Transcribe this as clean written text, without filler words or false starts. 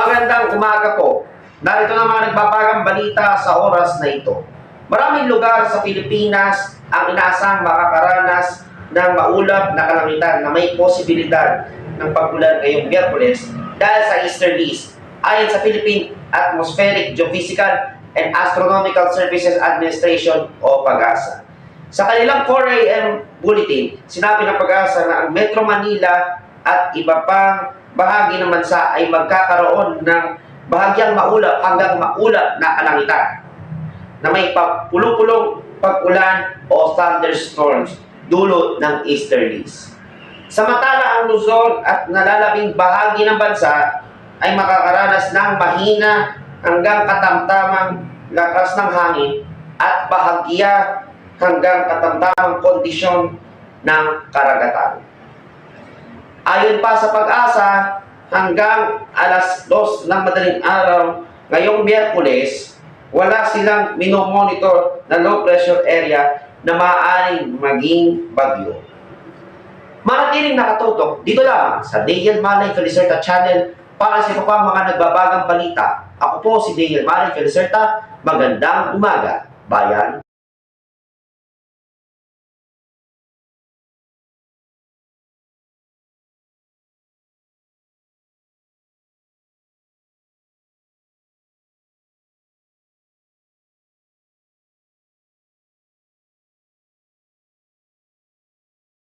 Magandang umaga po. Narito na mga nagbabagang balita sa oras na ito. Maraming lugar sa Pilipinas ang inaasang makakaranas ng maulap na kalangitan na may posibilidad ng pag-ulan ngayong Miyerkules dahil sa easterlies. Ayon sa Philippine Atmospheric, Geophysical and Astronomical Services Administration o PAGASA. Sa kanilang 4 a.m. bulletin, sinabi ng PAGASA na ang Metro Manila at iba pang bahagi ng bansa ay magkakaroon ng bahagyang maulap hanggang maulap na kalangitan na may pulong-pulong pag-ulan o thunderstorms dulot ng easterlies. Samantala, ang Luzon at nalalabing bahagi ng bansa ay makakaranas ng mahina hanggang katamtamang lakas ng hangin at bahagya hanggang katamtamang kondisyon ng karagatan. Ayon pa sa PAGASA, hanggang alas 2 ng madaling araw ngayong Miyerkules, wala silang minomonitor na low pressure area na maaaring maging bagyo. Manatiling nakatutok dito lang sa Daniel Malay Felicerta Channel para sa iba pang mga nagbabagang balita. Ako po si Daniel Malay Felicerta. Magandang umaga, bayan.